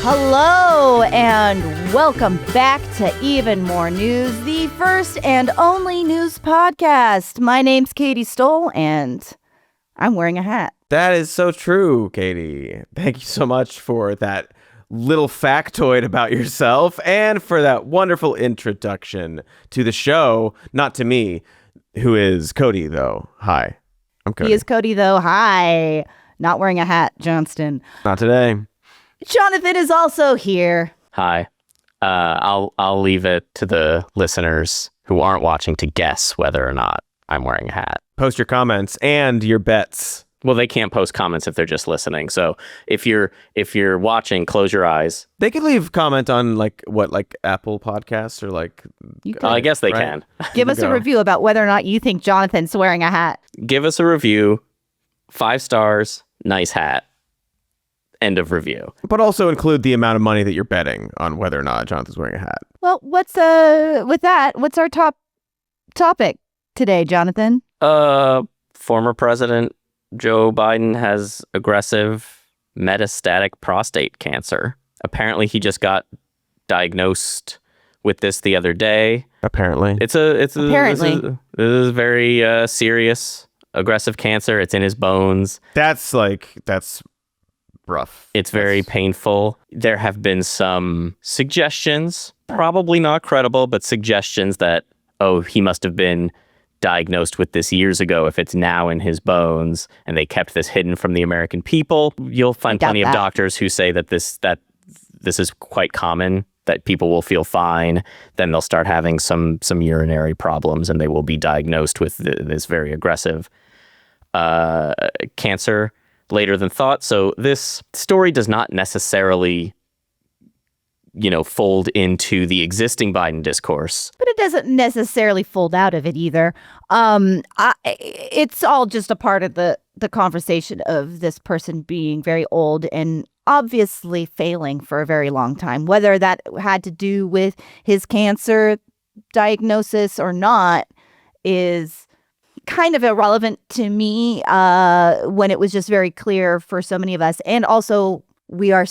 Hello and welcome back to Even More News, the first and only news podcast. My name's Katy Stoll and I'm wearing a hat. That is so true, Katy. Thank you so much for that little factoid about yourself and for that wonderful introduction to the show. Not to me, who is Cody, though. Hi, I'm Cody. He is Cody, though. Hi. Not wearing a hat, Johnston. Not today. Jonathan is also here. Hi. I'll leave it to the listeners who aren't watching to guess whether or not I'm wearing a hat. Post your comments and your bets. Well, they can't post comments if they're just listening. So if you're watching, close your eyes. They could leave comment on like Apple Podcasts or like. I guess they can. Give us a review about whether or not you think Jonathan's wearing a hat. Give us a review. 5 stars. Nice hat. End of review. But also include the amount of money that you're betting on whether or not Jonathan's wearing a hat. Well, what's with that? What's our top topic today, Jonathan? Former President Joe Biden has aggressive metastatic prostate cancer. Apparently, he just got diagnosed with this the other day. Apparently, this is very serious, aggressive cancer. It's in his bones. That's rough. It's very painful. There have been some suggestions, probably not credible, but suggestions that, he must have been diagnosed with this years ago if it's now in his bones, and they kept this hidden from the American people. You'll find plenty of doctors who say that this is quite common, that people will feel fine, then they'll start having some urinary problems, and they will be diagnosed with this very aggressive cancer later than thought. So this story does not necessarily, fold into the existing Biden discourse. But it doesn't necessarily fold out of it either. It's all just a part of the conversation of this person being very old and obviously failing for a very long time. Whether that had to do with his cancer diagnosis or not is kind of irrelevant to me when it was just very clear for so many of us. And also, we are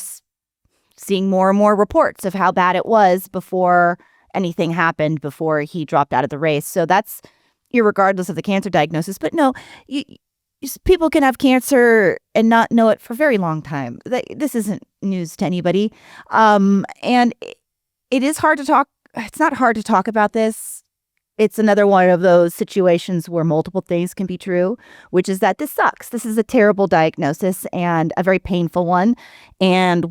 seeing more and more reports of how bad it was before anything happened, before he dropped out of the race. So that's irregardless of the cancer diagnosis. But no, people can have cancer and not know it for a very long time. This isn't news to anybody. And it is hard to talk. It's not hard to talk about this. It's another one of those situations where multiple things can be true, which is that this sucks. This is a terrible diagnosis and a very painful one. And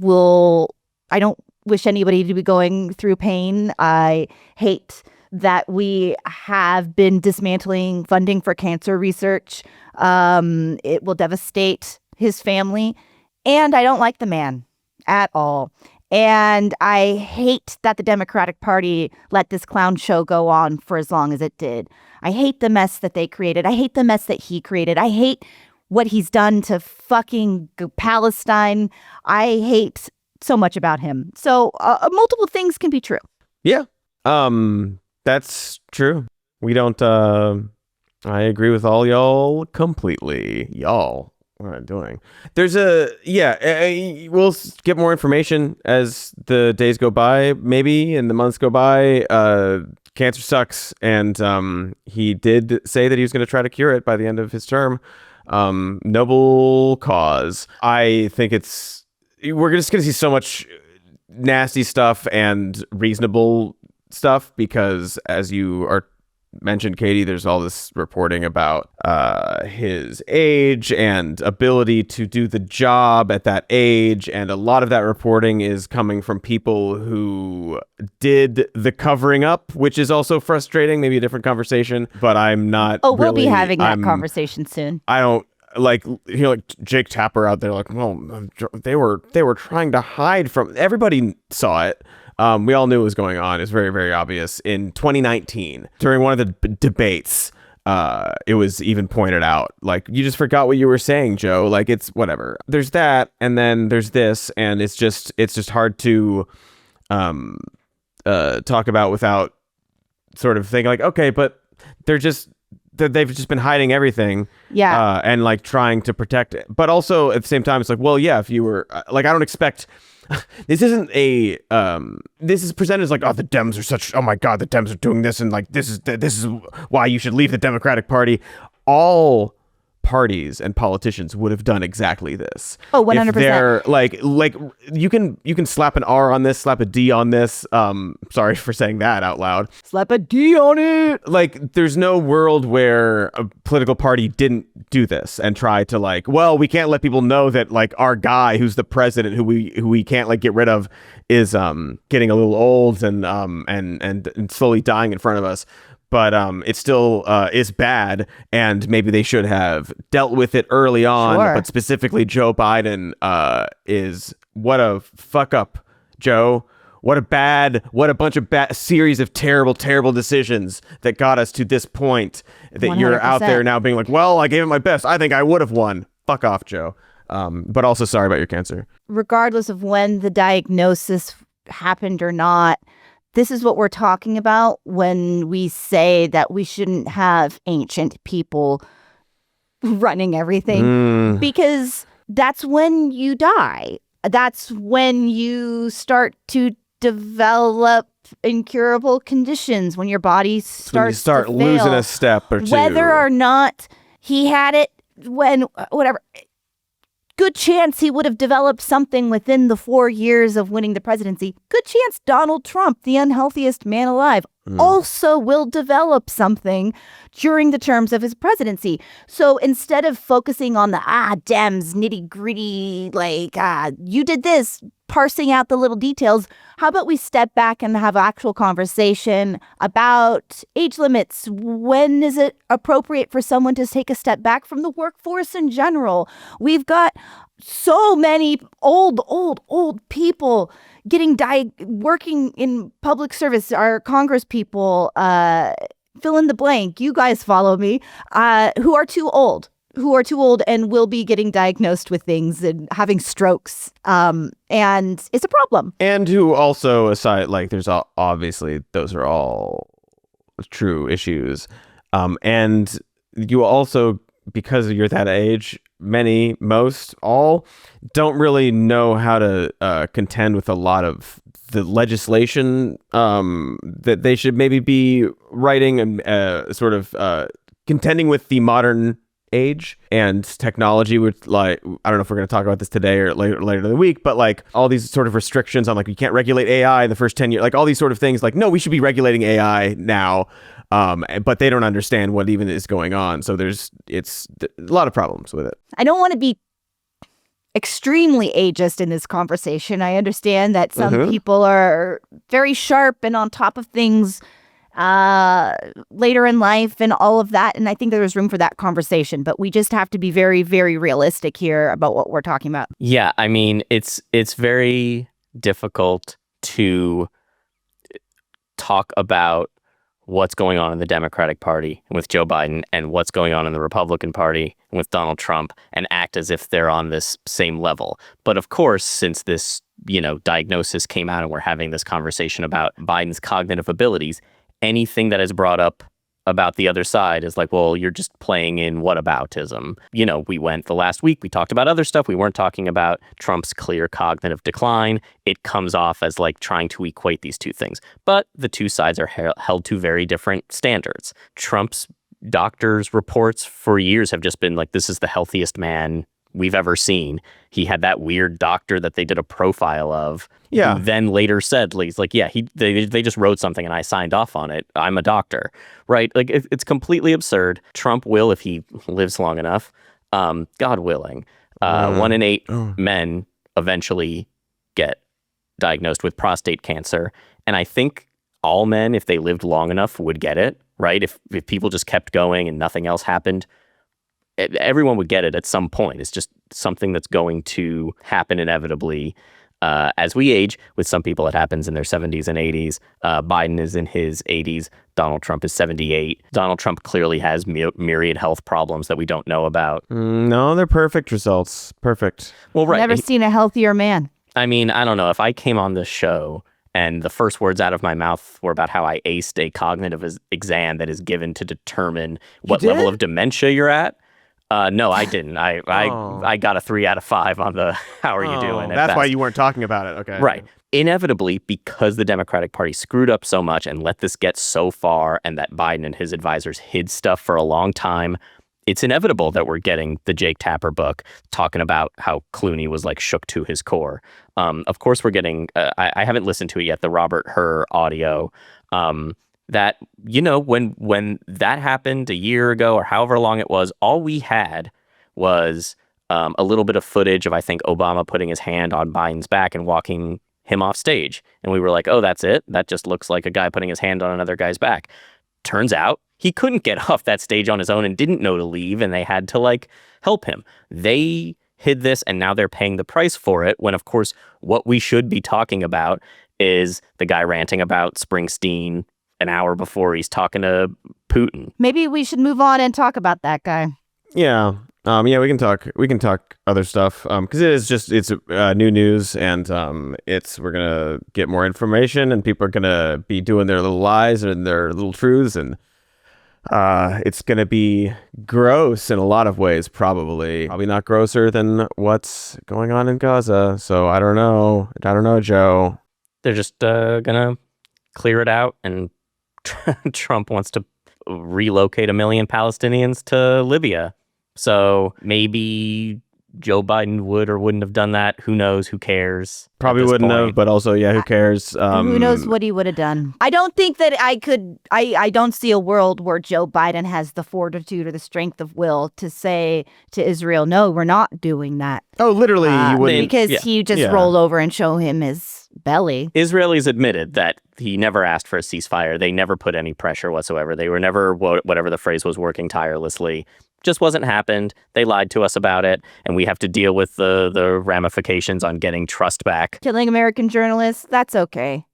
I don't wish anybody to be going through pain. I hate that we have been dismantling funding for cancer research. It will devastate his family. And I don't like the man at all. And I hate that the Democratic Party let this clown show go on for as long as it did. I hate the mess that they created. I hate the mess that he created. I hate what he's done to fucking Palestine. I hate so much about him. So multiple things can be true. Yeah, that's true. We don't, I agree with all y'all completely. Y'all. What am I doing? There's we'll get more information as the days go by, maybe, and the months go by. Cancer sucks, and he did say that he was going to try to cure it by the end of his term. Noble cause. I think we're just going to see so much nasty stuff and reasonable stuff because, as you are mentioned, Katy, there's all this reporting about his age and ability to do the job at that age, and a lot of that reporting is coming from people who did the covering up, which is also frustrating. Maybe a different conversation, but I'm not. Oh, we'll be having that conversation soon. I don't like Jake Tapper out there. Like, well, they were trying to hide from. Everybody saw it. We all knew what was going on. It's very, very obvious. In 2019, during one of the debates, it was even pointed out, like, you just forgot what you were saying, Joe. Like, it's whatever. There's that, and then there's this, and it's just hard to talk about without sort of thinking like, okay, but they've just been hiding everything. Yeah. And like trying to protect it. But also at the same time, it's like, well, yeah, if you were like, I don't expect this isn't a this is presented as like, oh, the Dems are such, oh my God, the Dems are doing this, and like this is why you should leave the Democratic Party. All parties and politicians would have done exactly this. Oh, 100%. If they're like you can slap an R on this, slap a D on this. Sorry for saying that out loud. Slap a D on it. Like, there's no world where a political party didn't do this and try to like, well, we can't let people know that like our guy who's the president who we can't like get rid of is getting a little old and slowly dying in front of us. But it still is bad, and maybe they should have dealt with it early on. Sure. But specifically, Joe Biden is what a fuck up, Joe. What a bunch of bad series of terrible decisions that got us to this point. That 100%. You're out there now being like, well, I gave it my best. I think I would have won. Fuck off, Joe. But also sorry about your cancer. Regardless of when the diagnosis happened or not, this is what we're talking about when we say that we shouldn't have ancient people running everything, because that's when you die. That's when you start to develop incurable conditions, when your body starts to fail. Losing a step or two. Whether or not he had it when, whatever, good chance he would have developed something within the 4 years of winning the presidency. Good chance Donald Trump, the unhealthiest man alive, also will develop something during the terms of his presidency. So instead of focusing on the Dems, nitty gritty, like you did this, parsing out the little details, how about we step back and have actual conversation about age limits? When is it appropriate for someone to take a step back from the workforce in general? We've got so many old people getting working in public service. Our Congress people, fill in the blank, you guys follow me, who are too old and will be getting diagnosed with things and having strokes. And it's a problem. And who also, aside, like, there's obviously those are all true issues. And you also, because you're that age, most all don't really know how to contend with a lot of the legislation that they should maybe be writing and sort of contending with the modern age and technology, which, like, I don't know if we're going to talk about this today or later in the week, but like all these sort of restrictions on like you can't regulate AI in the first 10 years, like all these sort of things, like, no, we should be regulating AI now. But they don't understand what even is going on. So it's a lot of problems with it. I don't want to be extremely ageist in this conversation. I understand that some people are very sharp and on top of things later in life and all of that. And I think there's room for that conversation. But we just have to be very, very realistic here about what we're talking about. Yeah, I mean, it's very difficult to talk about what's going on in the Democratic Party with Joe Biden and what's going on in the Republican Party with Donald Trump and act as if they're on this same level. But of course, since this, diagnosis came out and we're having this conversation about Biden's cognitive abilities, anything that is brought up about the other side is like, well, you're just playing in whataboutism. We went the last week, we talked about other stuff. We weren't talking about Trump's clear cognitive decline. It comes off as like trying to equate these two things. But the two sides are held to very different standards. Trump's doctors' reports for years have just been like, this is the healthiest man we've ever seen. He had that weird doctor that they did a profile of. Yeah. Who then later said, he's like, yeah, they just wrote something and I signed off on it. I'm a doctor, right? Like it's completely absurd. Trump will, if he lives long enough, God willing, 1 in 8 men eventually get diagnosed with prostate cancer. And I think all men, if they lived long enough, would get it, right? If people just kept going and nothing else happened, everyone would get it at some point. It's just something that's going to happen inevitably as we age. With some people, it happens in their 70s and 80s. Biden is in his 80s. Donald Trump is 78. Donald Trump clearly has myriad health problems that we don't know about. No, they're perfect results. Perfect. Well, right. Never seen a healthier man. I mean, I don't know. If I came on this show and the first words out of my mouth were about how I aced a cognitive exam that is given to determine what level of dementia you're at, No, I didn't. I got a 3 out of 5 on the how are you doing? That's why you weren't talking about it. Okay. Right. Inevitably, because the Democratic Party screwed up so much and let this get so far, and that Biden and his advisors hid stuff for a long time, it's inevitable that we're getting the Jake Tapper book talking about how Clooney was like shook to his core. Of course, we're getting, I haven't listened to it yet, the Robert Hur audio. That, when that happened a year ago or however long it was, all we had was a little bit of footage of, I think, Obama putting his hand on Biden's back and walking him off stage. And we were like, oh, that's it? That just looks like a guy putting his hand on another guy's back. Turns out he couldn't get off that stage on his own and didn't know to leave, and they had to help him. They hid this, and now they're paying the price for it, when of course what we should be talking about is the guy ranting about Springsteen an hour before he's talking to Putin. Maybe we should move on and talk about that guy. Yeah. We can talk other stuff, because it's new news, and we're gonna get more information, and people are gonna be doing their little lies and their little truths, and it's gonna be gross in a lot of ways, probably not grosser than what's going on in Gaza. So I don't know, Joe. They're just gonna clear it out, and Trump wants to relocate 1 million Palestinians to Libya. So maybe Joe Biden would or wouldn't have done that. Who knows? Who cares? Probably wouldn't have, but also, who cares? Who knows what he would have done? I don't think that I don't see a world where Joe Biden has the fortitude or the strength of will to say to Israel, no, we're not doing that. Oh, literally, you wouldn't. Because he just roll over and show him his belly. Israelis admitted that he never asked for a ceasefire. They never put any pressure whatsoever. They were never, whatever the phrase was, working tirelessly. Just wasn't happened. They lied to us about it, and we have to deal with the ramifications on getting trust back. Killing American journalists, that's okay.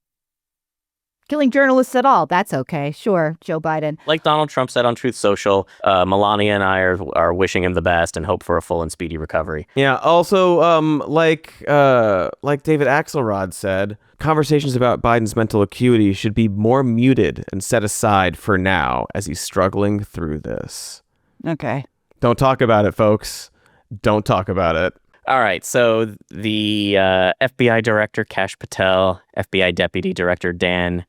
Killing journalists at all, that's okay. Sure, Joe Biden. Like Donald Trump said on Truth Social, Melania and I are wishing him the best and hope for a full and speedy recovery. Yeah. Also, like David Axelrod said, conversations about Biden's mental acuity should be more muted and set aside for now as he's struggling through this. Okay. Don't talk about it, folks. Don't talk about it. All right. So the FBI Director, Kash Patel, FBI Deputy Director, Dan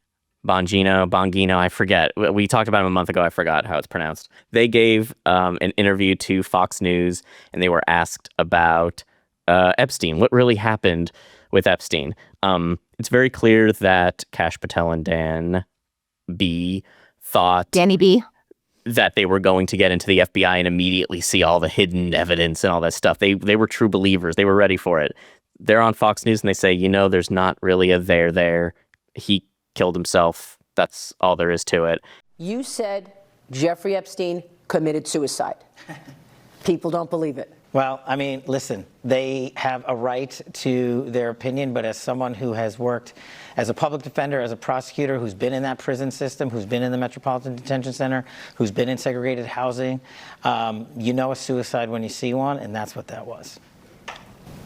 Bongino, I forget. We talked about him a month ago. I forgot how it's pronounced. They gave an interview to Fox News, and they were asked about Epstein. What really happened with Epstein? It's very clear that Kash Patel and Dan B thought... Danny B. that they were going to get into the FBI and immediately see all the hidden evidence and all that stuff. They were true believers. They were ready for it. They're on Fox News and they say, there's not really a there. He killed himself. That's all there is to it. You said Jeffrey Epstein committed suicide. People don't believe it. Well, I mean, listen, they have a right to their opinion, but as someone who has worked as a public defender, as a prosecutor, who's been in that prison system, who's been in the Metropolitan Detention Center, who's been in segregated housing, a suicide when you see one, and that's what that was.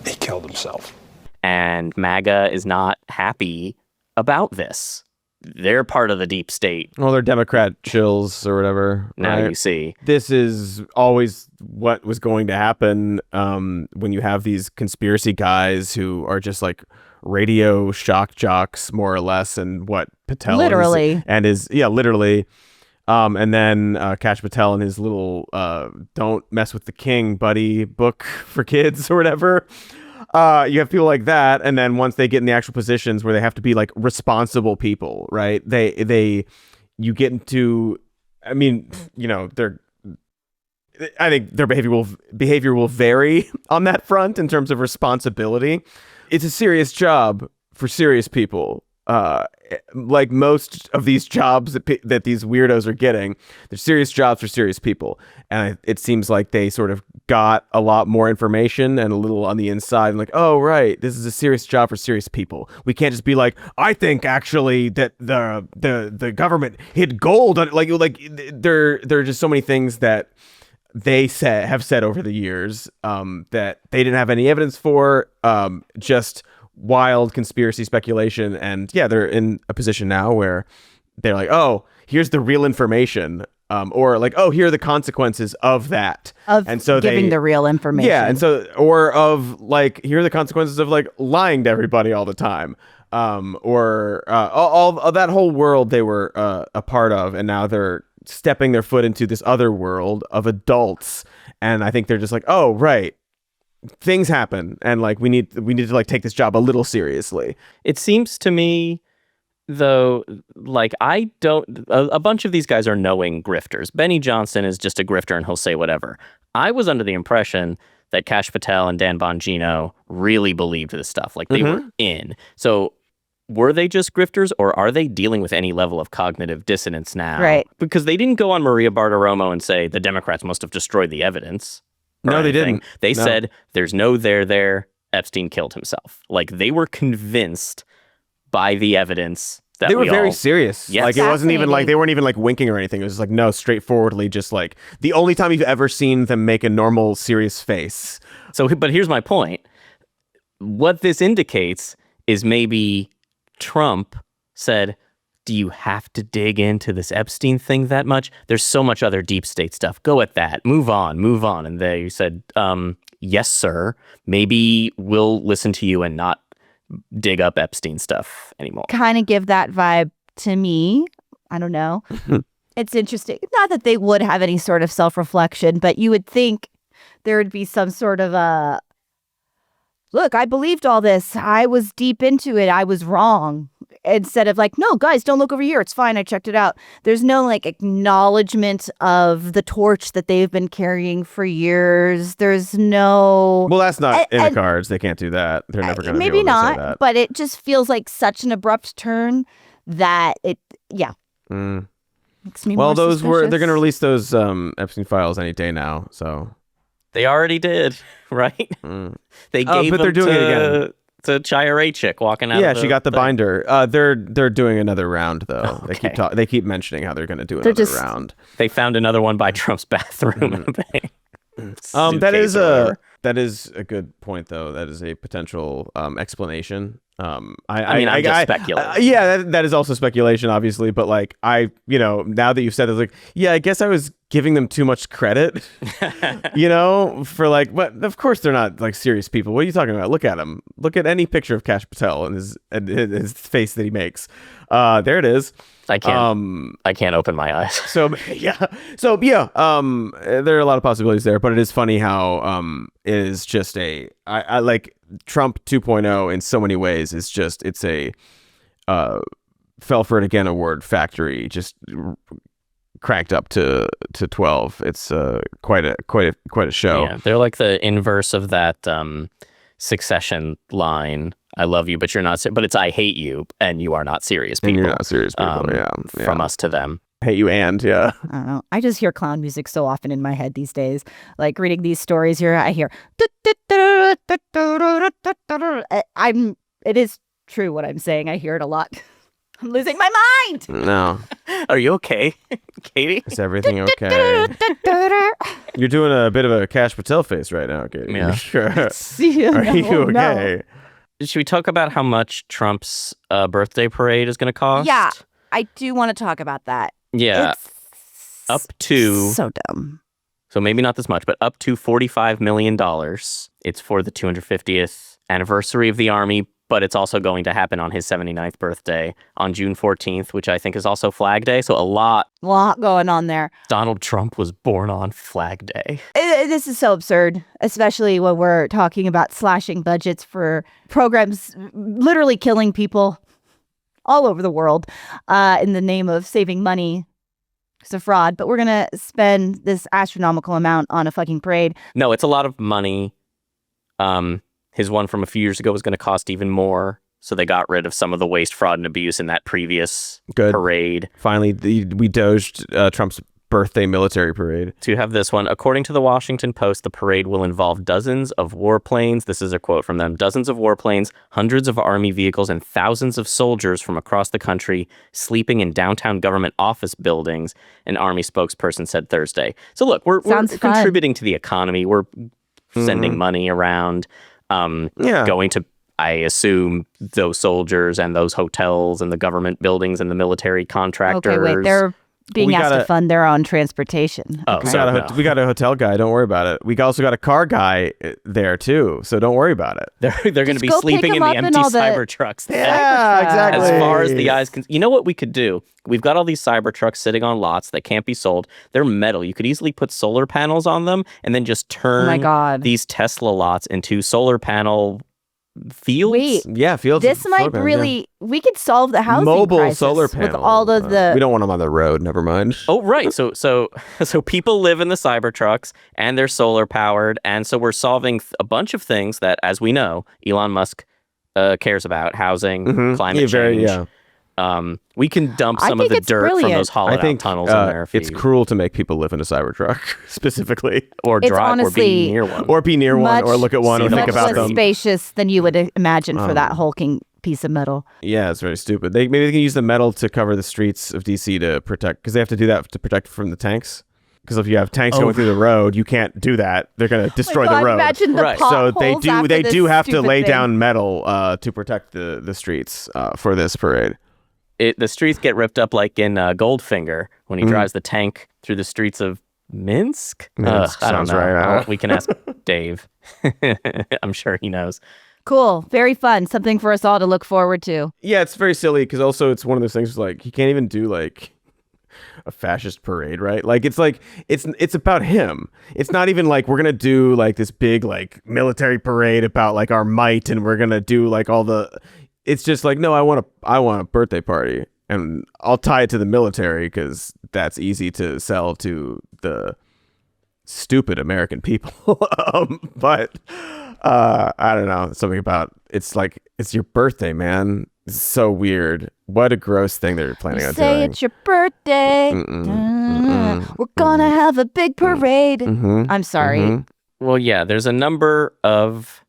He killed himself. And MAGA is not happy about this. They're part of the deep state. Well, they're Democrat chills or whatever. Now right? you see. This is always what was going to happen when you have these conspiracy guys who are just like radio shock jocks, more or less, and what Patel literally literally. And then Kash Patel and his little "Don't Mess with the King" buddy book for kids or whatever. You have people like that, and then once they get in the actual positions where they have to be like responsible people, right? You get into, I mean, I think their behavior will vary on that front in terms of responsibility. It's a serious job for serious people. Like most of these jobs that these weirdos are getting, they're serious jobs for serious people. And it seems like they sort of got a lot more information and a little on the inside and like, oh, right, this is a serious job for serious people. We can't just be like, I think actually that the government hid gold on it. Like there are just so many things that they have said over the years that they didn't have any evidence for, just wild conspiracy speculation. And yeah, they're in a position now where they're like, oh, here's the real information. or like, oh, here are the consequences of that. Of and so giving the real information. Yeah, and so, or of like, here are the consequences of like lying to everybody all the time. Or all of that whole world they were a part of, and now they're stepping their foot into this other world of adults, and I think they're just like, oh, right, things happen, and like we need to like take this job a little seriously. It seems to me, though, like a bunch of these guys are knowing grifters. Benny Johnson is just a grifter and he'll say whatever. I was under the impression that Kash Patel and Dan Bongino really believed this stuff. Like they were in. So were they just grifters, or are they dealing with any level of cognitive dissonance now? Right. Because they didn't go on Maria Bartiromo and say the Democrats must have destroyed the evidence. No, they didn't. They said there's no there. Epstein killed himself. Like they were convinced by the evidence that they were very serious. Yes. Like it wasn't even like they weren't even like winking or anything. It was just like, no, straightforwardly, just like the only time you've ever seen them make a normal serious face. So, but here's my point. What this indicates is maybe Trump said, do you have to dig into this Epstein thing that much? There's so much other deep state stuff. Go at that. Move on. And they said, yes, sir. Maybe we'll listen to you and not dig up Epstein stuff anymore. Kind of give that vibe to me. I don't know. It's interesting. Not that they would have any sort of self-reflection, but you would think there would be some sort of a, look, I believed all this. I was deep into it. I was wrong. Instead of like, no, guys, don't look over here. It's fine. I checked it out. There's no like acknowledgement of the torch that they've been carrying for years. There's no. Well, that's not in the cards. They can't do that. They're never going to be able to say that. But it just feels like such an abrupt turn that it, makes me more suspicious. They're going to release those Epstein files any day now. So they already did, right? They gave but they're doing it again. To Chaya Ray chick walking out. Yeah, she got the binder. They're doing another round though. Okay. They keep mentioning how they're going to do another round. They found another one by Trump's bathroom. That is a good point though. That is a potential explanation. I'm just speculating. That is also speculation, obviously. But like, now that you've said it, like, I guess I was giving them too much credit, for like, but of course they're not like serious people. What are you talking about? Look at him. Look at any picture of Kash Patel and his face that he makes. There it is. I can't open my eyes. So there are a lot of possibilities there, but it is funny how it is just I like Trump 2.0 in so many ways. It's a fell for it again award factory, just cranked up to 12. It's quite a show. Yeah, they're like the inverse of that Succession line. I love you, but you're not. But it's I hate you, and you are not serious people. And you're not serious people. From us to them. Hate you and I don't know. I just hear clown music so often in my head these days. Like reading these stories here, I hear. It is true what I'm saying. I hear it a lot. I'm losing my mind. No. Are you okay, Katie? Is everything okay? You're doing a bit of a Kash Patel face right now, Katie. Yeah. Sure. Are you okay? No. Should we talk about how much Trump's birthday parade is going to cost? Yeah, I do want to talk about that. Yeah. It's up to... So dumb. So maybe not this much, but up to $45 million. It's for the 250th anniversary of the Army, but it's also going to happen on his 79th birthday on June 14th, which I think is also Flag Day. So a lot going on there. Donald Trump was born on Flag Day. This is so absurd, especially when we're talking about slashing budgets for programs literally killing people all over the world in the name of saving money. It's a fraud, but we're going to spend this astronomical amount on a fucking parade. No, it's a lot of money. His one from a few years ago was going to cost even more. So they got rid of some of the waste, fraud, and abuse in that previous parade. Finally, we doged Trump's birthday military parade. To have this one, according to the Washington Post, the parade will involve dozens of warplanes. This is a quote from them. Dozens of warplanes, hundreds of Army vehicles, and thousands of soldiers from across the country sleeping in downtown government office buildings, an Army spokesperson said Thursday. So look, we're contributing to the economy. We're sending money around. Going to, I assume, those soldiers and those hotels and the government buildings and the military contractors. Okay, wait, being We asked to gotta- fund their own transportation. Oh, We so got, no. we got a hotel guy. Don't worry about it. We also got a car guy there too. So don't worry about it. They're going to Just be go pick sleeping in them the up in empty all the- cyber trucks. Yeah, exactly. As far as the eyes can, you know what we could do? We've got all these cyber trucks sitting on lots that can't be sold. They're metal. You could easily put solar panels on them and then just turn God. these Tesla lots into solar panel fields. Wait, Yeah, fields. this solar might panels, really, we could solve the housing mobile crisis solar with panel. all of the. We don't want them on the road. Never mind. Oh, right. So people live in the cyber trucks and they're solar powered. And so we're solving a bunch of things that, as we know, Elon Musk cares about: housing, climate change. Yeah. We can dump I some of think the it's dirt from brilliant. those hollowed I think out tunnels in there. it's cruel to make people live in a Cybertruck specifically, or It's drive or honestly- be near one. or be near one, or Much- look at one, See or them think on the about much street. less them. spacious than you would imagine for that hulking piece of metal. Yeah, it's very stupid. Maybe they can use the metal to cover the streets of DC to protect, because they have to do that to protect from the tanks. Because if you have tanks going through the road, you can't do that. They're going to destroy God, the road. Imagine the Right. So potholes they after this do have to stupid lay thing. down metal to protect the streets for this parade. The streets get ripped up like in Goldfinger when he drives the tank through the streets of Minsk. Minsk I don't sounds know. right. We can ask Dave. I'm sure he knows. Cool, very fun, something for us all to look forward to. Yeah, it's very silly because also it's one of those things like he can't even do like a fascist parade, right? Like it's about him. It's not even like we're gonna do like this big like military parade about like our might and we're gonna do like all the. It's just like, no, I want a birthday party and I'll tie it to the military because that's easy to sell to the stupid American people. But I don't know, something about it's like it's your birthday, man. It's so weird. What a gross thing they're planning on Say doing. it's your birthday. We're gonna have a big parade. I'm sorry. Well, yeah, there's a number of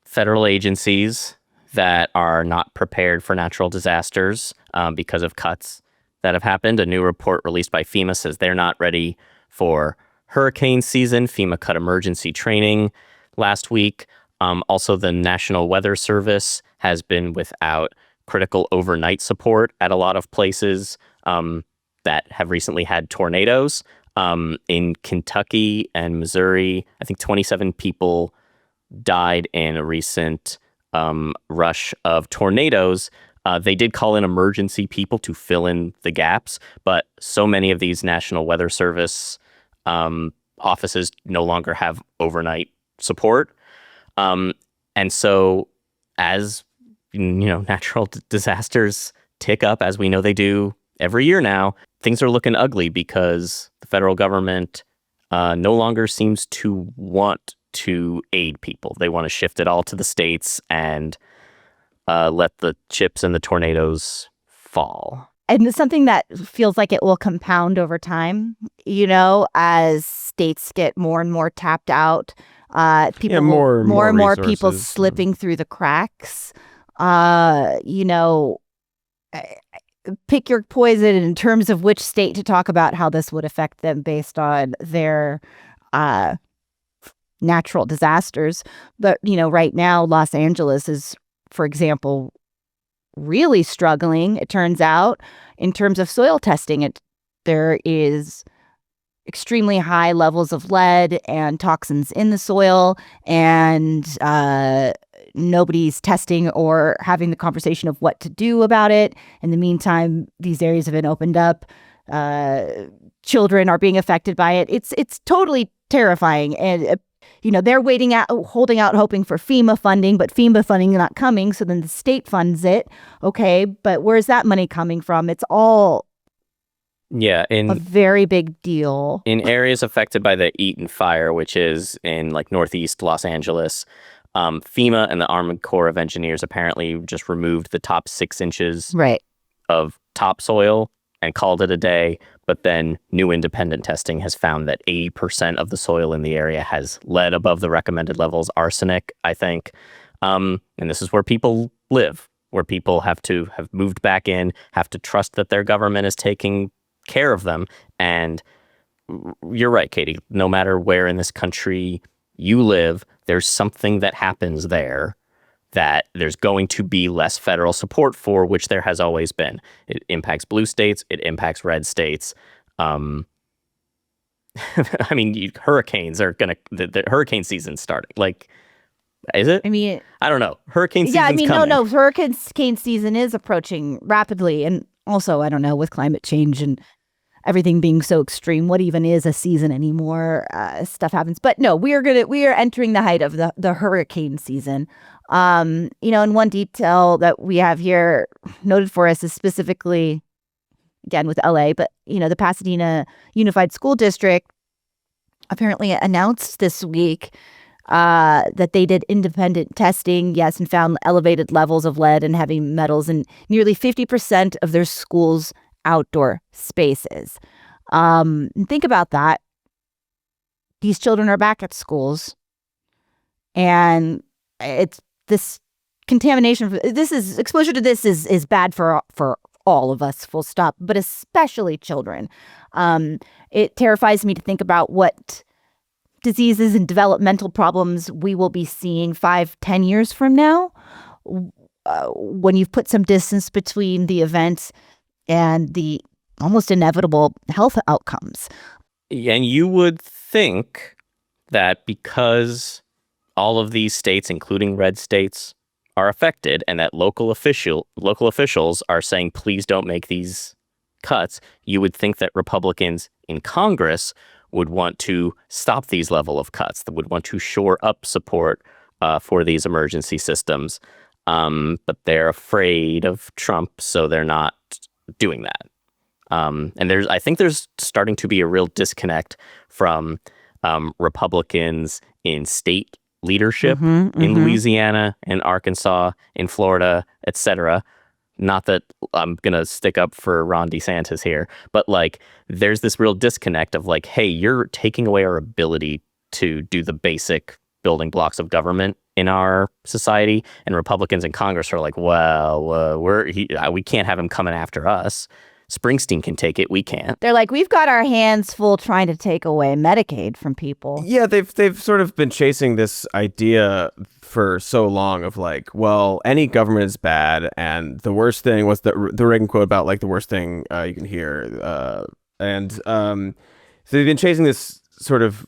federal agencies that are not prepared for natural disasters because of cuts that have happened. A new report released by FEMA says they're not ready for hurricane season. FEMA cut emergency training last week. Also, the National Weather Service has been without critical overnight support at a lot of places that have recently had tornadoes. In Kentucky and Missouri, I think 27 people died in a recent rush of tornadoes. They did call in emergency people to fill in the gaps, but so many of these National Weather Service offices no longer have overnight support. And so as natural disasters tick up, as we know they do every year now, things are looking ugly because the federal government no longer seems to want to aid people. They want to shift it all to the states and let the chips and the tornadoes fall. And it's something that feels like it will compound over time, as states get more and more tapped out. People, more and more people resources. slipping through the cracks. Pick your poison in terms of which state to talk about how this would affect them based on their natural disasters. But, right now, Los Angeles is, for example, really struggling, it turns out, in terms of soil testing. There is extremely high levels of lead and toxins in the soil, and nobody's testing or having the conversation of what to do about it. In the meantime, these areas have been opened up. Children are being affected by it. It's totally terrifying. And they're holding out, hoping for FEMA funding, but FEMA funding is not coming. So then the state funds it. Okay, but where's that money coming from? It's all a very big deal. In areas affected by the Eaton fire, which is in like northeast Los Angeles, FEMA and the Army Corps of Engineers apparently just removed the top 6 inches Right. of topsoil and called it a day. But then new independent testing has found that 80% of the soil in the area has lead above the recommended levels, arsenic, I think. And this is where people live, where people have moved back in, have to trust that their government is taking care of them. And you're right, Katy, no matter where in this country you live, there's something that happens there that there's going to be less federal support for, which there has always been. It impacts blue states, it impacts red states. I mean, hurricanes are gonna the hurricane season's starting. Like, is it? I mean, I don't know. Hurricane season's yeah, I mean, coming. no, hurricane season is approaching rapidly. And also, I don't know, with climate change and everything being so extreme, what even is a season anymore? Stuff happens. But no, we are entering the height of the hurricane season. And one detail that we have here noted for us is specifically, again, with LA, but, the Pasadena Unified School District apparently announced this week that they did independent testing, yes, and found elevated levels of lead and heavy metals in nearly 50% of their schools' outdoor spaces. Think about that. These children are back at schools, and it's this contamination. Exposure to this is bad for all of us, full stop, but especially children. It terrifies me to think about what diseases and developmental problems we will be seeing 5-10 years from now, when you've put some distance between the events and the almost inevitable health outcomes. And you would think that because all of these states, including red states, are affected, and that local officials are saying, please don't make these cuts, you would think that Republicans in Congress would want to stop these level of cuts, that would want to shore up support for these emergency systems. But they're afraid of Trump, so they're not doing that. And I think there's starting to be a real disconnect from Republicans in state leadership in Louisiana, in Arkansas, in Florida, etc. Not that I'm going to stick up for Ron DeSantis here, but like there's this real disconnect of like, hey, you're taking away our ability to do the basic building blocks of government in our society. And Republicans in Congress are like, well, we can't have him coming after us. Springsteen can take it. We can't. They're like, we've got our hands full trying to take away Medicaid from people. Yeah, they've sort of been chasing this idea for so long of like, well, any government is bad, and the worst thing was the Reagan quote about like the worst thing you can hear, so they've been chasing this sort of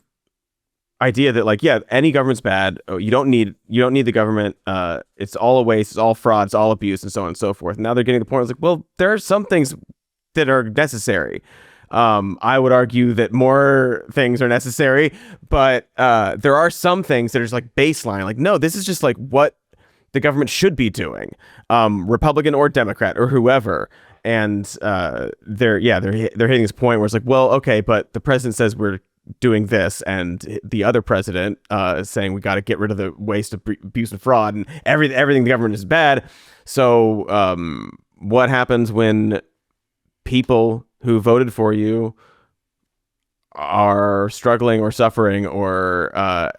idea that like, yeah, any government's bad. You don't need the government. It's all a waste. It's all fraud. It's all abuse, and so on and so forth. And now they're getting to the point. It's like, well, there are some things that are necessary. I would argue that more things are necessary, but there are some things that are just like baseline. Like, no, this is just like what the government should be doing, Republican or Democrat or whoever. And they're hitting this point where it's like, well, okay, but the president says we're doing this, and the other president is saying we got to get rid of the waste, abuse, and fraud, and everything the government is bad. So what happens when people who voted for you are struggling or suffering or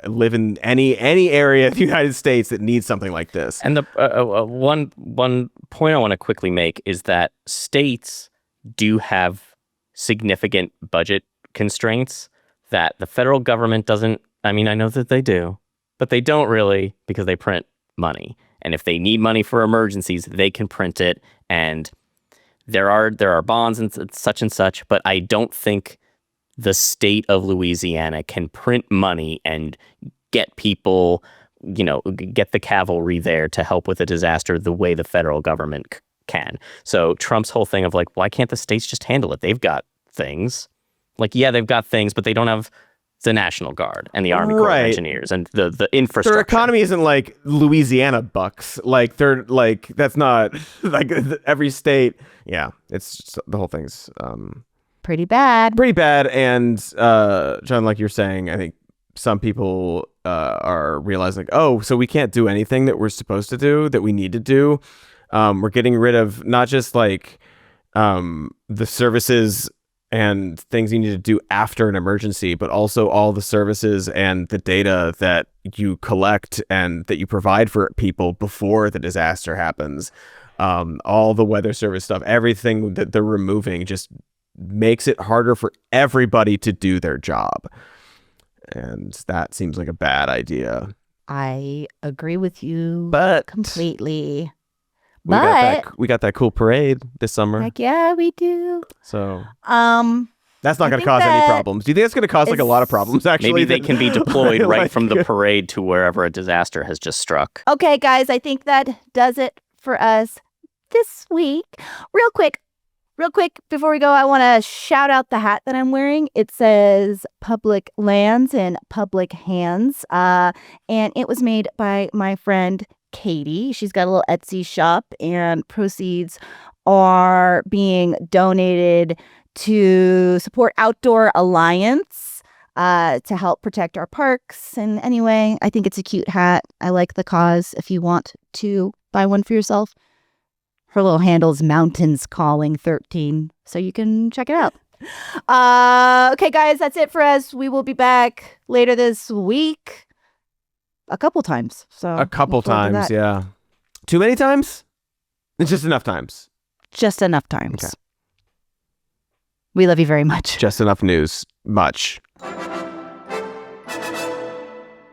live in any area of the United States that needs something like this? And the one point I want to quickly make is that states do have significant budget constraints that the federal government doesn't. I mean, I know that they do, but they don't really, because they print money. And if they need money for emergencies, they can print it. And there are bonds and such, but I don't think the state of Louisiana can print money and get people, get the cavalry there to help with a disaster the way the federal government can. So Trump's whole thing of like, why can't the states just handle it? They've got things. Like, yeah, they've got things, but they don't have the National Guard and the Army Corps of Engineers and the infrastructure. Their economy isn't like Louisiana bucks. Like they're like, that's not like every state. Yeah, it's just, the whole thing's pretty bad. And John, like you're saying, I think some people are realizing like, oh, so we can't do anything that we're supposed to do, that we need to do. We're getting rid of not just like the services and things you need to do after an emergency, but also all the services and the data that you collect and that you provide for people before the disaster happens. All the weather service stuff, everything that they're removing just makes it harder for everybody to do their job. And that seems like a bad idea. I agree with you But completely. We got that cool parade this summer. Like, yeah, we do. So That's not I going to think cause any that problems. Do you think it's going to cause like a lot of problems? Actually, Maybe they that- can be deployed right like- from the parade to wherever a disaster has just struck. Okay, guys, I think that does it for us this week. Real quick, before we go, I want to shout out the hat that I'm wearing. It says Public Lands in Public Hands. And it was made by my friend Katy. She's got a little Etsy shop, and proceeds are being donated to support Outdoor Alliance to help protect our parks. And anyway, I think it's a cute hat. I like the cause. If you want to buy one for yourself, her little handle is Mountains Calling 13, so you can check it out. Okay, guys, that's it for us. We will be back later this week. A couple times. So A couple look forward to times, that. yeah. Too many times? It's just enough times. Just enough times. Okay. We love you very much. Just enough news. Much.